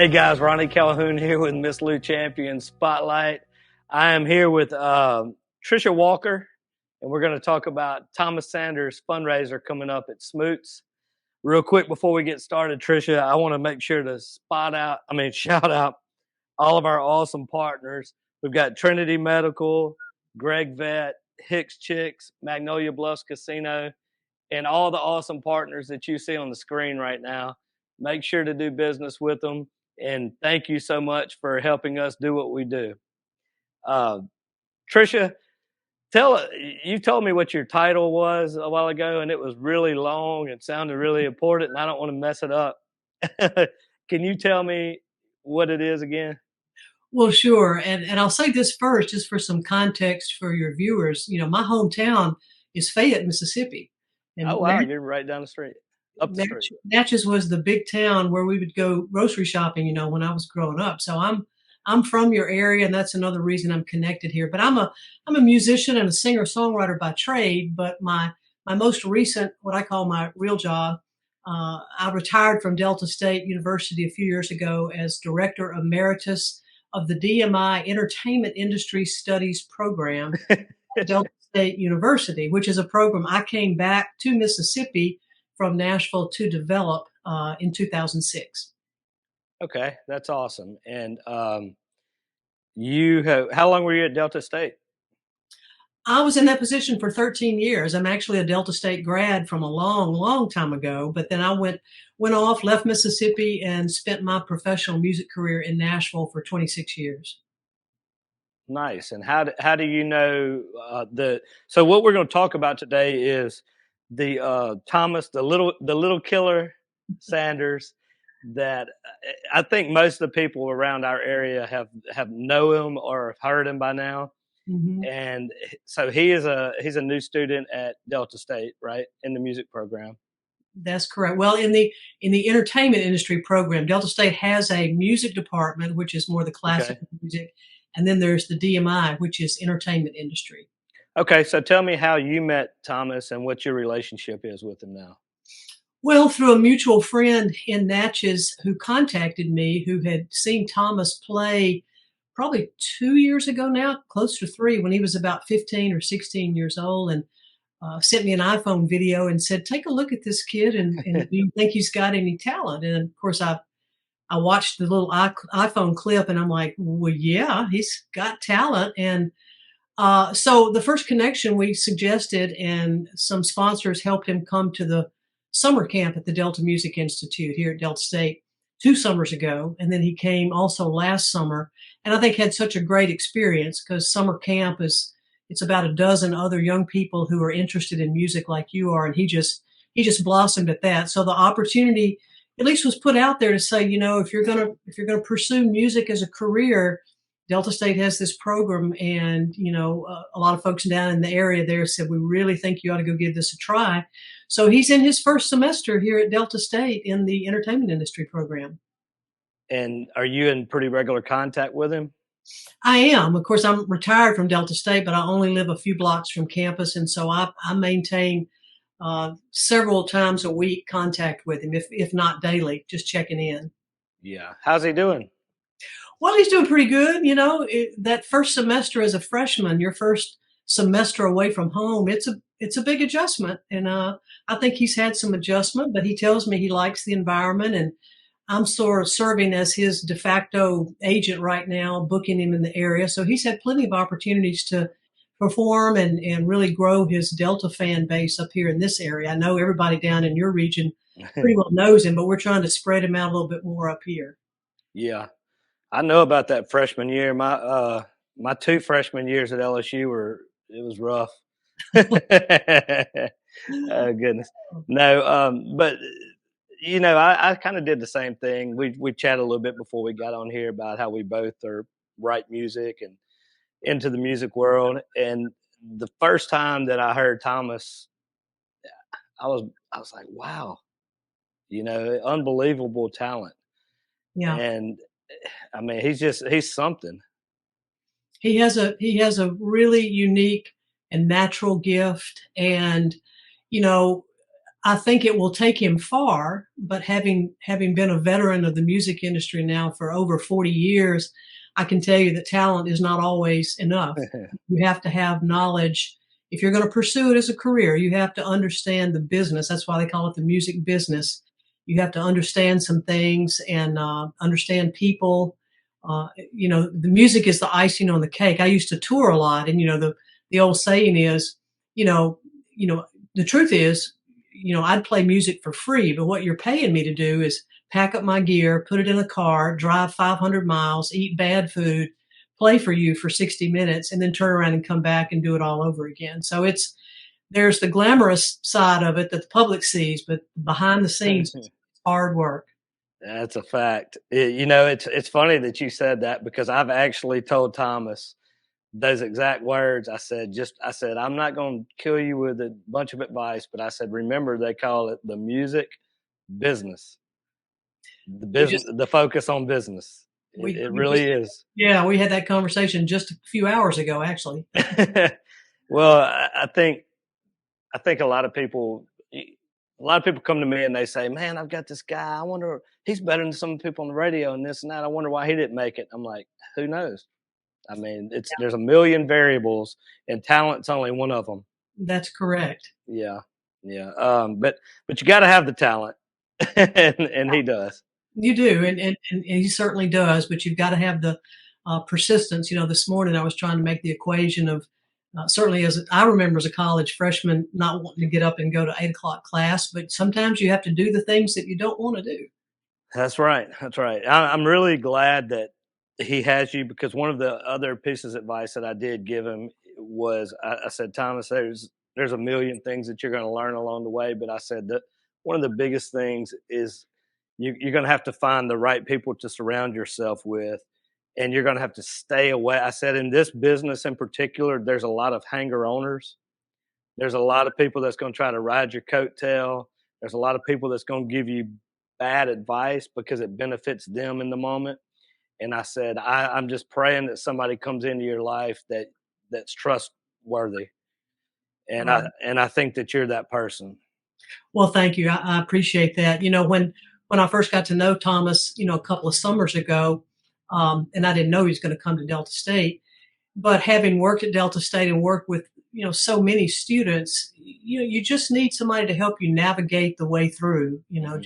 Hey guys, Ronnie Calhoun here with Miss Lou Champion Spotlight. I am here with Tricia Walker, and we're going to talk about Thomas Sanders' fundraiser coming up at Smoot's. Real quick before we get started, Tricia, I want to make sure to shout out all of our awesome partners. We've got Trinity Medical, Gregg Vet, Hicks Chiks, Magnolia Bluffs Casino, and all the awesome partners that you see on the screen right now. Make sure to do business with them. And thank you so much for helping us do what we do. Tricia, you told me what your title was a while ago, and it was really long and sounded really important, and I don't want to mess it up. Can you tell me what it is again? Well, sure. And I'll say this first, just for some context for your viewers. You know, my hometown is Fayette, Mississippi. And Oh, wow, you're right down the street, up the street. Natchez was the big town where we would go grocery shopping, you know, when I was growing up. So I'm from your area, and that's another reason I'm connected here. But I'm a musician and a singer-songwriter by trade, but my most recent, what I call my real job, I retired from Delta State University a few years ago as Director Emeritus of the DMI Entertainment Industry Studies Program at Delta State University, which is a program I came back to Mississippi from Nashville to develop in 2006. Okay, that's awesome. And how long were you at Delta State? I was in that position for 13 years. I'm actually a Delta State grad from a long, long time ago, but then I went off, left Mississippi, and spent my professional music career in Nashville for 26 years. Nice. And how do you know so what we're going to talk about today is the Thomas, the little killer Sanders, that I think most of the people around our area have know him or have heard him by now. Mm-hmm. And so he's a new student at Delta State, right, in the music program. That's correct. Well, in the entertainment industry program, Delta State has a music department, which is more the classical music, and then there's the DMI, which is entertainment industry. Okay, so tell me how you met Thomas and what your relationship is with him now. Well, through a mutual friend in Natchez who contacted me, who had seen Thomas play probably 2 years ago now, close to 3, when he was about 15 or 16 years old, and sent me an iPhone video and said, "Take a look at this kid, and do you think he's got any talent?" And of course, I watched the little iPhone clip, and I'm like, "Well, yeah, he's got talent." And so the first connection we suggested, and some sponsors helped him come to the summer camp at the Delta Music Institute here at Delta State 2 summers ago. And then he came also last summer, and I think had such a great experience, because summer camp it's about a dozen other young people who are interested in music like you are. And he just blossomed at that. So the opportunity at least was put out there to say, you know, if you're going to pursue music as a career, Delta State has this program. And, you know, a lot of folks down in the area there said, we really think you ought to go give this a try. So he's in his first semester here at Delta State in the entertainment industry program. And are you in pretty regular contact with him? I am. Of course, I'm retired from Delta State, but I only live a few blocks from campus. And so I maintain several times a week contact with him, if not daily, just checking in. Yeah. How's he doing? Well, he's doing pretty good. You know, that first semester as a freshman, your first semester away from home, it's a big adjustment. And I think he's had some adjustment, but he tells me he likes the environment, and I'm sort of serving as his de facto agent right now, booking him in the area. So he's had plenty of opportunities to perform and really grow his Delta fan base up here in this area. I know everybody down in your region pretty well knows him, but we're trying to spread him out a little bit more up here. Yeah. I know about that freshman year. My 2 freshman years at LSU it was rough. Oh, goodness. No, but you know, I kind of did the same thing. We chatted a little bit before we got on here about how we both write music and into the music world. And the first time that I heard Thomas, I was like, wow, you know, unbelievable talent. Yeah. And I mean, he's something. He has a really unique and natural gift. And, you know, I think it will take him far, but having been a veteran of the music industry now for over 40 years, I can tell you that talent is not always enough. You have to have knowledge. If you're going to pursue it as a career, you have to understand the business. That's why they call it the music business. You have to understand some things and understand people. The music is the icing on the cake. I used to tour a lot, and the old saying is, you know, the truth is, I'd play music for free, but what you're paying me to do is pack up my gear, put it in a car, drive 500 miles, eat bad food, play for you for 60 minutes, and then turn around and come back and do it all over again. So there's the glamorous side of it that the public sees, but behind the scenes, it's hard work. That's a fact. It's funny that you said that, because I've actually told Thomas those exact words. I said, I'm not going to kill you with a bunch of advice, but I said, remember, they call it the music business, the focus on business. It really is. Yeah, we had that conversation just a few hours ago, actually. Well, I think a lot of people come to me and they say, man, I've got this guy. I wonder, he's better than some people on the radio and this and that. I wonder why he didn't make it. I'm like, who knows? I mean, there's a million variables, and talent's only one of them. That's correct. Yeah. But you got to have the talent, and he does. You do, and he certainly does. But you've got to have the persistence. This morning I was trying to make the equation of certainly, as I remember as a college freshman, not wanting to get up and go to 8 o'clock class, but sometimes you have to do the things that you don't want to do. That's right. I'm really glad that he has you, because one of the other pieces of advice that I did give him was, I said, Thomas, there's a million things that you're going to learn along the way, but I said that one of the biggest things is you're going to have to find the right people to surround yourself with, and you're going to have to stay away. I said, in this business in particular, there's a lot of hanger owners. There's a lot of people that's going to try to ride your coattail. There's a lot of people that's going to give you bad advice because it benefits them in the moment. And I said, I'm just praying that somebody comes into your life that's trustworthy. And right. I think that you're that person. Well, thank you. I appreciate that. When I first got to know Thomas, a couple of summers ago, and I didn't know he was going to come to Delta State, but having worked at Delta State and worked with, so many students, you just need somebody to help you navigate the way through, mm-hmm.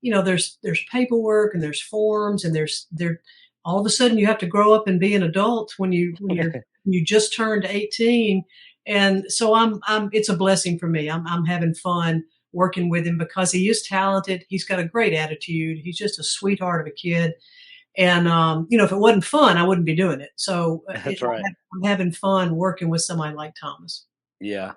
There's paperwork and there's forms and there all of a sudden you have to grow up and be an adult when you just turned 18. And so it's a blessing for me. I'm having fun working with him because he is talented. He's got a great attitude. He's just a sweetheart of a kid. And, if it wasn't fun, I wouldn't be doing it. So that's right. I'm having fun working with somebody like Thomas. Yeah.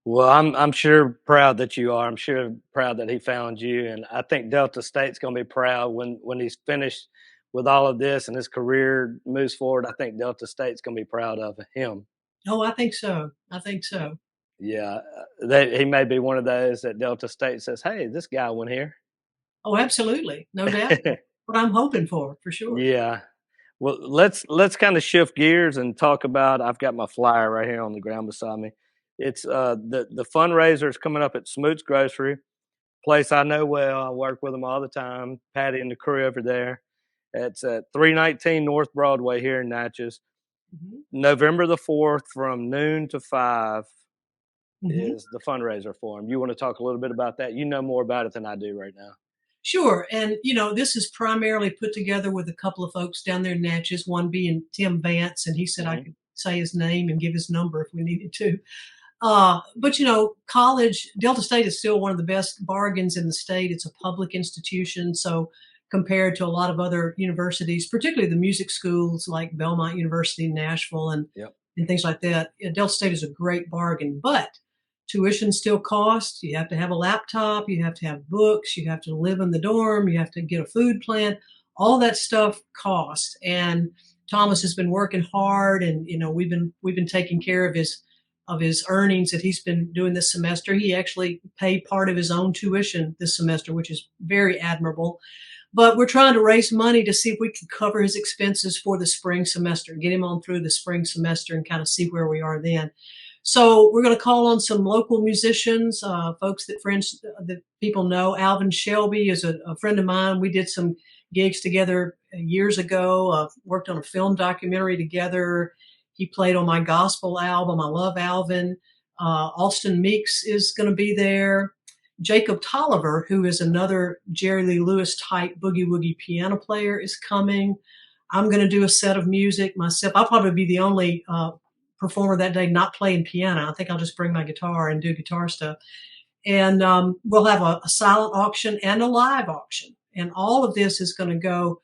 Well, I'm sure proud that you are. I'm sure proud that he found you. And I think Delta State's going to be proud when he's finished with all of this and his career moves forward. I think Delta State's going to be proud of him. Oh, I think so. Yeah. He may be one of those that Delta State says, hey, this guy went here. Oh, absolutely. No doubt. What I'm hoping for sure. Yeah. Well, let's kind of shift gears and talk about, I've got my flyer right here on the ground beside me. It's the fundraiser is coming up at Smoot's Grocery, place I know well. I work with them all the time. Patty and the crew over there. It's at 319 North Broadway here in Natchez. Mm-hmm. November the 4th from noon to 5 mm-hmm. is the fundraiser for them. You want to talk a little bit about that? You know more about it than I do right now. Sure. And, this is primarily put together with a couple of folks down there in Natchez, one being Tim Vance, and he said mm-hmm. I could say his name and give his number if we needed to. But, college, Delta State is still one of the best bargains in the state. It's a public institution. So compared to a lot of other universities, particularly the music schools like Belmont University in Nashville and things like that, Delta State is a great bargain. But tuition still costs. You have to have a laptop. You have to have books. You have to live in the dorm. You have to get a food plan. All that stuff costs. And Thomas has been working hard, and we've been taking care of his earnings that he's been doing this semester. He actually paid part of his own tuition this semester, which is very admirable. But we're trying to raise money to see if we can cover his expenses for the spring semester, get him on through the spring semester and kind of see where we are then. So we're going to call on some local musicians, folks that people know. Alvin Shelby is a friend of mine. We did some gigs together years ago. Worked on a film documentary together. He played on my gospel album. I love Alvin. Austin Meeks is going to be there. Jacob Tolliver, who is another Jerry Lee Lewis type boogie woogie piano player, is coming. I'm going to do a set of music myself. I'll probably be the only performer that day not playing piano. I think I'll just bring my guitar and do guitar stuff. And we'll have a silent auction and a live auction. And all of this is going to go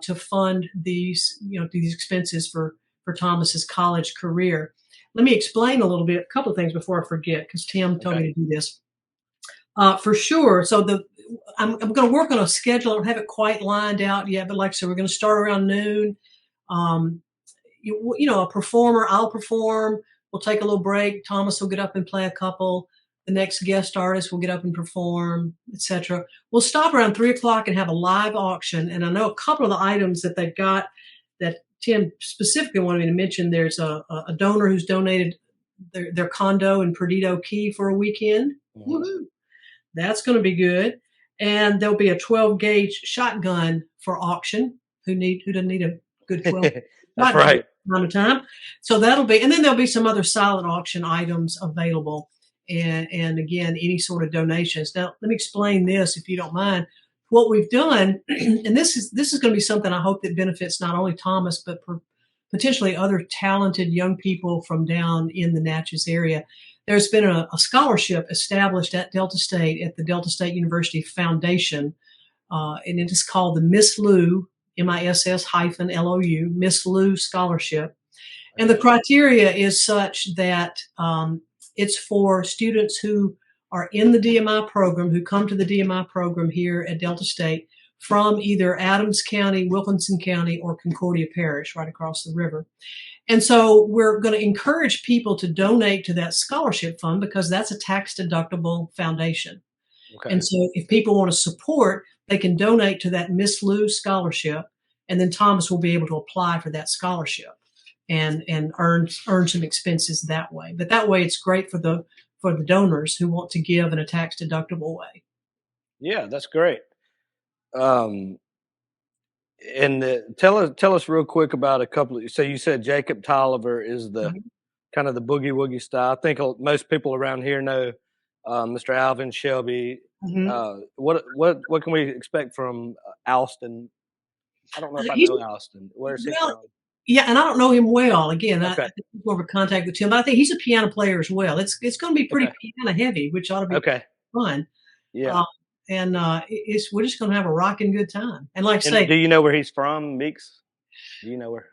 to fund these expenses for Thomas's college career. Let me explain a couple of things before I forget, because Tim told me to do this. For sure. So I'm going to work on a schedule. I don't have it quite lined out yet, but like I said, we're going to start around noon. A performer, I'll perform. We'll take a little break. Thomas will get up and play a couple. The next guest artist will get up and perform, etc. We'll stop around 3:00 and have a live auction. And I know a couple of the items that they've got that Tim specifically wanted me to mention. There's a donor who's donated their condo in Perdido Key for a weekend. Mm-hmm. Woohoo! That's going to be good. And there'll be a 12-gauge shotgun for auction. Who doesn't need a good 12? That's right. Time. So that'll be, and then there'll be some other silent auction items available. And again, any sort of donations. Now, let me explain this, if you don't mind. What we've done, and this is going to be something I hope that benefits not only Thomas, but potentially other talented young people from down in the Natchez area. There's been a scholarship established at Delta State, at the Delta State University Foundation, and it is called the Miss Lou, MISS-LOU, Miss Lou Scholarship. And the criteria is such that it's for students who are in the DMI program, who come to the DMI program here at Delta State from either Adams County, Wilkinson County, or Concordia Parish, right across the river. And so we're going to encourage people to donate to that scholarship fund, because that's a tax-deductible foundation. Okay. And so if people want to support, they can donate to that Miss Lou scholarship, and then Thomas will be able to apply for that scholarship and earn some expenses that way. But that way, it's great for the donors who want to give in a tax-deductible way. Yeah, that's great. And tell us real quick about a couple of, so you said Jacob Tolliver is the kind of the boogie woogie style. I think most people around here know Mr. Alvin Shelby. Mm-hmm. What can we expect from Alston? I don't know if I know Alston. Where's he from? Yeah, and I don't know him well. Again, okay. I think he's more of a contact with him, but I think he's a piano player as well. It's going to be pretty piano heavy, which ought to be fun. Yeah. We're just going to have a rocking good time. And like I say, do you know where he's from, Meeks? Do you know where?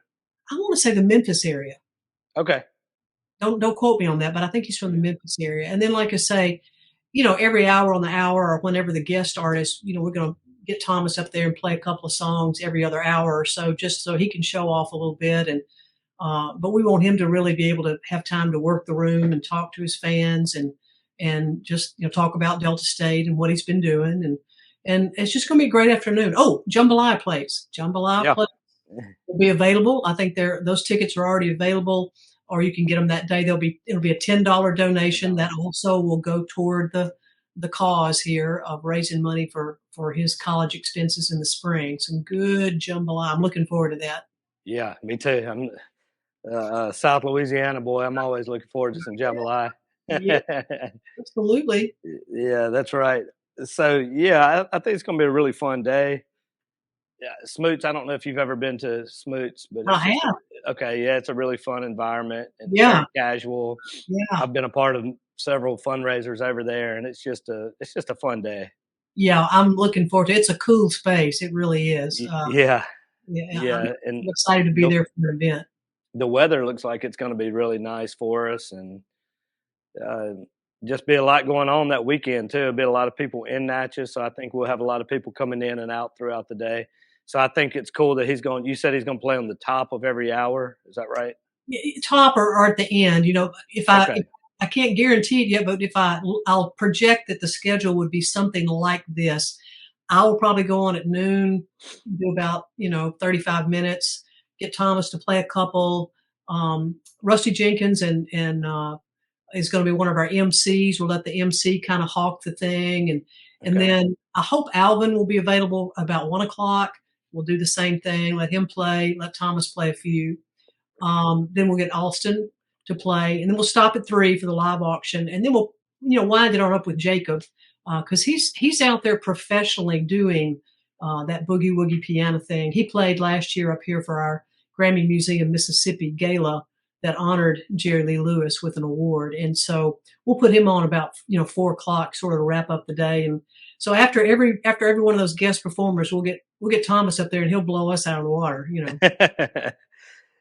I want to say the Memphis area. Okay. Don't quote me on that, but I think he's from the Memphis area. And then, like I say, every hour on the hour, or whenever the guest artist, we're going to get Thomas up there and play a couple of songs every other hour or so, just so he can show off a little bit. And but we want him to really be able to have time to work the room and talk to his fans and just talk about Delta State and what he's been doing, and it's just going to be a great afternoon. Oh, Jambalaya plays. Jambalaya plays will be available. I think those tickets are already available, or you can get them that day. It'll be a $10 donation that also will go toward the cause here of raising money for his college expenses in the spring. Some good jambalaya. I'm looking forward to that. Yeah, me too. I'm South Louisiana boy. I'm always looking forward to some jambalaya. Yeah, absolutely. Yeah, that's right. So yeah, I think it's going to be a really fun day. Yeah, Smoots. I don't know if you've ever been to Smoots, but I have. Okay, yeah, it's a really fun environment. And very casual. Yeah, I've been a part of several fundraisers over there, and it's just a fun day. Yeah, I'm looking forward to it. It's a cool space. It really is. Yeah. I'm excited to be there for the event. The weather looks like it's going to be really nice for us, and just be a lot going on that weekend too. There'll be a lot of people in Natchez, so I think we'll have a lot of people coming in and out throughout the day. So I think it's cool that you said he's going to play on the top of every hour. Is that right? Top or at the end. If I can't guarantee it yet, but I'll project that the schedule would be something like this. I will probably go on at noon, do about 35 minutes, get Thomas to play a couple. Rusty Jenkins and is going to be one of our MCs. We'll let the MC kind of hawk the thing. And Okay. then I hope Alvin will be available about 1 o'clock. We'll do the same thing. Let him play. Let Thomas play a few. Then we'll get Austin to play, and then we'll stop at 3 for the live auction, and then we'll wind it on up with Jacob because he's out there professionally doing that boogie woogie piano thing. He played last year up here for our Grammy Museum Mississippi gala that honored Jerry Lee Lewis with an award, and so we'll put him on about 4 o'clock, sort of to wrap up the day. And so after every one of those guest performers, we'll get Thomas up there, and he'll blow us out of the water.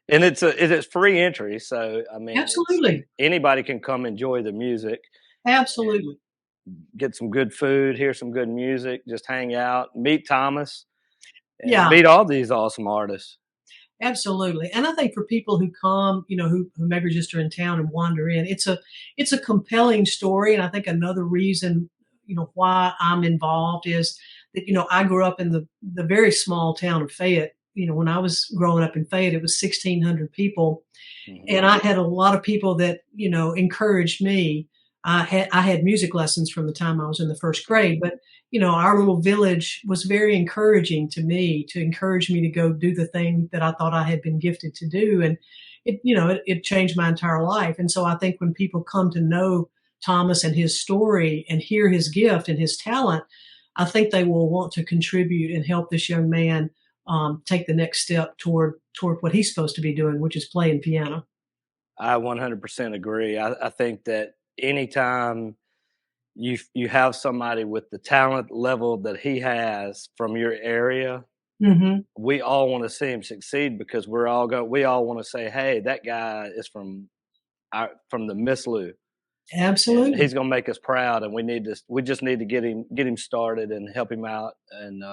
And it's free entry, so I mean, Absolutely. Anybody can come enjoy the music. Absolutely. Get some good food, hear some good music, just hang out, meet Thomas, and Yeah. meet all these awesome artists. Absolutely. And I think for people who come, who maybe just are in town and wander in, it's a compelling story. And I think another reason, why I'm involved is that, I grew up in the very small town of Fayette. When I was growing up in Fayette, it was 1,600 people. Mm-hmm. And I had a lot of people that, encouraged me. I had music lessons from the time I was in the first grade, but, our little village was very encouraging to me, to encourage me to go do the thing that I thought I had been gifted to do. And it changed my entire life. And so I think when people come to know Thomas and his story and hear his gift and his talent, I think they will want to contribute and help this young man take the next step toward what he's supposed to be doing, which is playing piano. I 100% agree. I think that anytime you have somebody with the talent level that he has from your area, mm-hmm. we all want to see him succeed because we all want to say, hey, that guy is from the Miss Lou. Absolutely. And he's going to make us proud, and we just need to get him started and help him out. And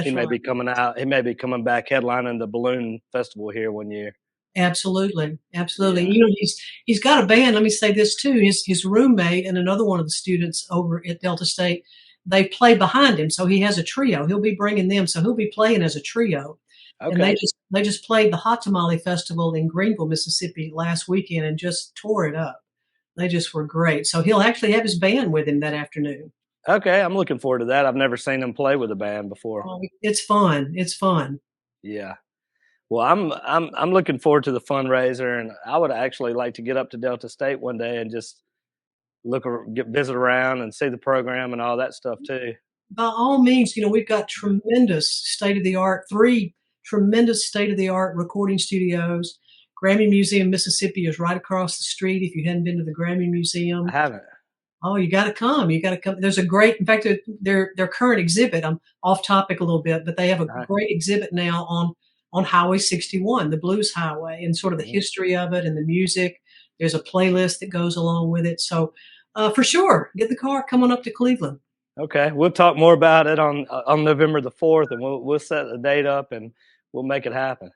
he may be coming out. He may be coming back headlining the Balloon Festival here one year. Absolutely. Yeah. He's got a band. Let me say this too. His roommate and another one of the students over at Delta State, they play behind him. So he has a trio. He'll be bringing them. So he'll be playing as a trio. Okay. And they just played the Hot Tamale Festival in Greenville, Mississippi last weekend and just tore it up. They just were great. So he'll actually have his band with him that afternoon. Okay, I'm looking forward to that. I've never seen him play with a band before. It's fun. It's fun. Yeah. Well, I'm looking forward to the fundraiser, and I would actually like to get up to Delta State one day and just visit around and see the program and all that stuff too. By all means, we've got tremendous state-of-the-art, 3 tremendous state-of-the-art recording studios. Grammy Museum Mississippi is right across the street. If you hadn't been to the Grammy Museum, I haven't. Oh, you got to come. There's a great, in fact, their current exhibit. I'm off topic a little bit, but they have a great exhibit now on Highway 61, the Blues Highway, and sort of the history of it and the music. There's a playlist that goes along with it. So, for sure, get the car, come on up to Cleveland. Okay, we'll talk more about it on November the 4th, and we'll set the date up and we'll make it happen.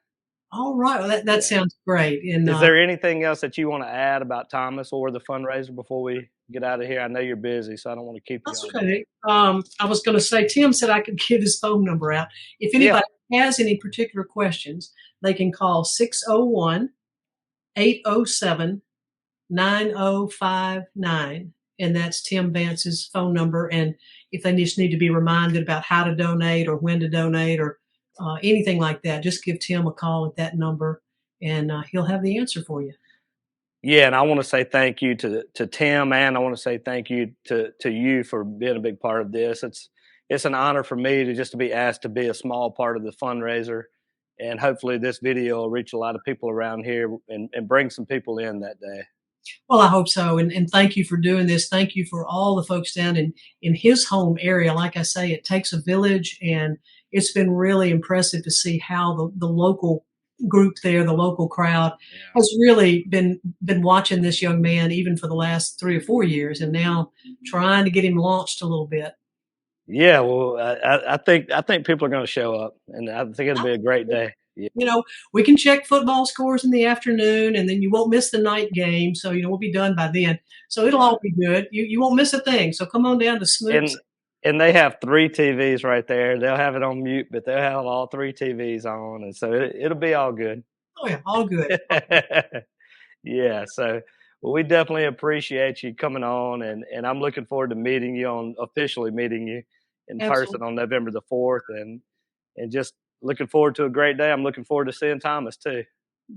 All right, well, that sounds great. And is there anything else that you want to add about Thomas or the fundraiser before we get out of here? I know you're busy, so I don't want to keep you. That's okay. I was going to say, Tim said I could give his phone number out. If anybody has any particular questions, they can call 601-807-9059. And that's Tim Vance's phone number. And if they just need to be reminded about how to donate or when to donate or anything like that, just give Tim a call at that number and he'll have the answer for you. Yeah, and I want to say thank you to Tim, and I want to say thank you to you for being a big part of this. It's an honor for me to be asked to be a small part of the fundraiser, and hopefully this video will reach a lot of people around here and bring some people in that day. Well, I hope so, and thank you for doing this. Thank you for all the folks down in his home area. Like I say, it takes a village, and it's been really impressive to see how the local group there, the local crowd, has really been watching this young man even for the last 3 or 4 years, and now trying to get him launched a little bit. Yeah, well, I think people are going to show up, and I think it'll be a great day. Yeah. We can check football scores in the afternoon, and then you won't miss the night game, so we'll be done by then. So it'll all be good. You won't miss a thing. So come on down to Smoot. And they have 3 TVs right there. They'll have it on mute, but they'll have all 3 TVs on, and so it'll be all good. Oh yeah, all good. Yeah. So, Well, we definitely appreciate you coming on, and I'm looking forward to officially meeting you in person Absolutely. on November the 4th, and just looking forward to a great day. I'm looking forward to seeing Thomas too.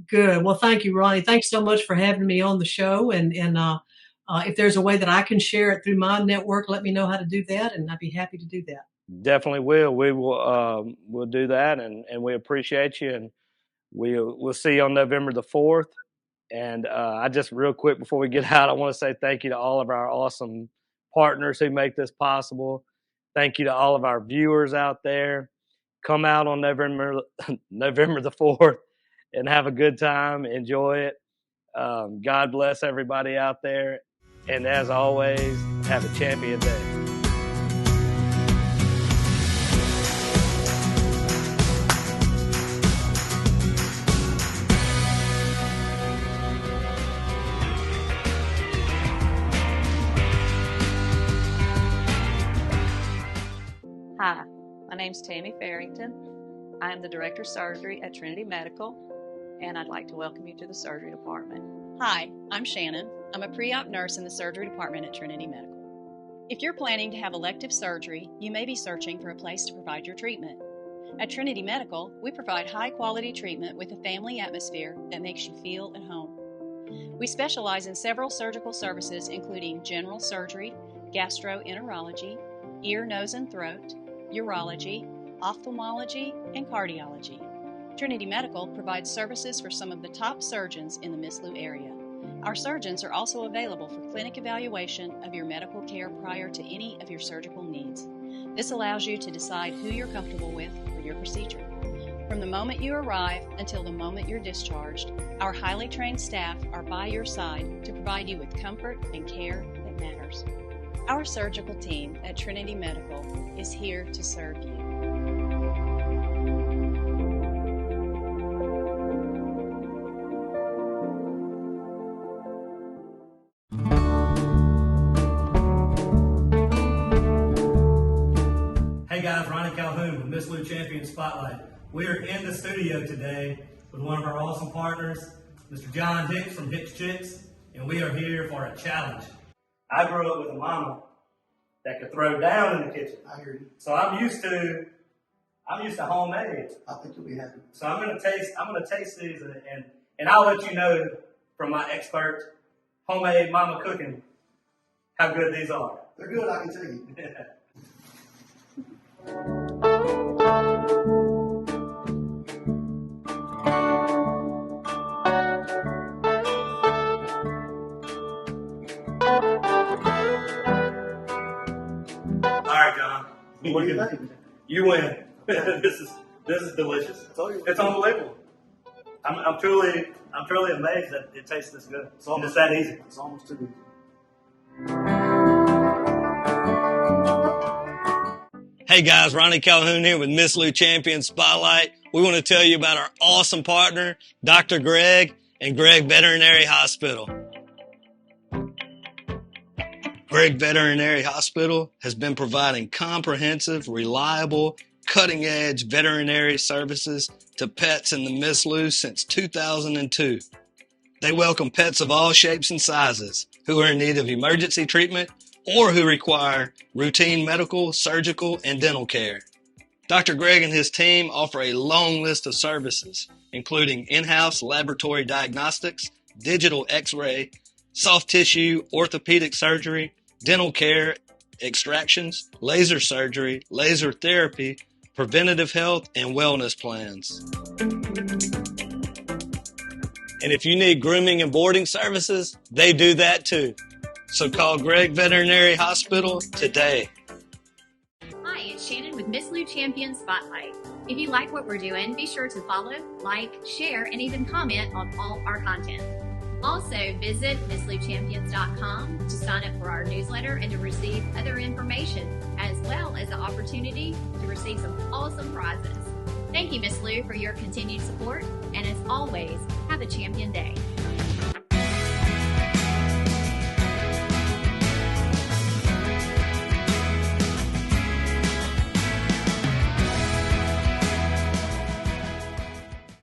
Good. Well, thank you, Ronnie. Thanks so much for having me on the show. And if there's a way that I can share it through my network, let me know how to do that, and I'd be happy to do that. Definitely will. We will we'll do that, and we appreciate you, and we'll see you on November the 4th. And I just real quick before we get out, I want to say thank you to all of our awesome partners who make this possible. Thank you to all of our viewers out there. Come out on November the 4th and have a good time. Enjoy it. God bless everybody out there. And as always, have a champion day. Hi, my name's Tammy Farrington. I am the Director of Surgery at Trinity Medical, and I'd like to welcome you to the surgery department. Hi, I'm Shannon. I'm a pre-op nurse in the surgery department at Trinity Medical. If you're planning to have elective surgery, you may be searching for a place to provide your treatment. At Trinity Medical, we provide high-quality treatment with a family atmosphere that makes you feel at home. We specialize in several surgical services including general surgery, gastroenterology, ear, nose, and throat, urology, ophthalmology, and cardiology. Trinity Medical provides services for some of the top surgeons in the Miss Lou area. Our surgeons are also available for clinic evaluation of your medical care prior to any of your surgical needs. This allows you to decide who you're comfortable with for your procedure. From the moment you arrive until the moment you're discharged, our highly trained staff are by your side to provide you with comfort and care that matters. Our surgical team at Trinity Medical is here to serve you. Hey guys, Ronnie Calhoun with Miss Lou Champion Spotlight. We are in the studio today with one of our awesome partners, Mr. John Hicks from Hicks Chiks, and we are here for a challenge. I grew up with a mama that could throw down in the kitchen. I hear you. So I'm used to homemade. I think you'll be happy. So I'm gonna taste these and I'll let you know from my expert homemade mama cooking how good these are. They're good, I can tell you. All right, John. What do you think? You win. This is delicious. It's unbelievable. I'm truly amazed that it tastes this good. It's that easy. It's almost too good. Hey guys, Ronnie Calhoun here with Miss Lou Champion Spotlight. We want to tell you about our awesome partner, Dr. Gregg and Gregg Veterinary Hospital. Gregg Veterinary Hospital has been providing comprehensive, reliable, cutting-edge veterinary services to pets in the Miss Lou since 2002. They welcome pets of all shapes and sizes who are in need of emergency treatment or who require routine medical, surgical, and dental care. Dr. Gregg and his team offer a long list of services, including in-house laboratory diagnostics, digital x-ray, soft tissue, orthopedic surgery, dental care, extractions, laser surgery, laser therapy, preventative health, and wellness plans. And if you need grooming and boarding services, they do that too. So call Gregg Veterinary Hospital today. Hi, it's Shannon with Miss Lou Champion Spotlight. If you like what we're doing, be sure to follow, like, share, and even comment on all our content. Also, visit MissLouChampions.com to sign up for our newsletter and to receive other information, as well as the opportunity to receive some awesome prizes. Thank you, Miss Lou, for your continued support, and as always, have a champion day.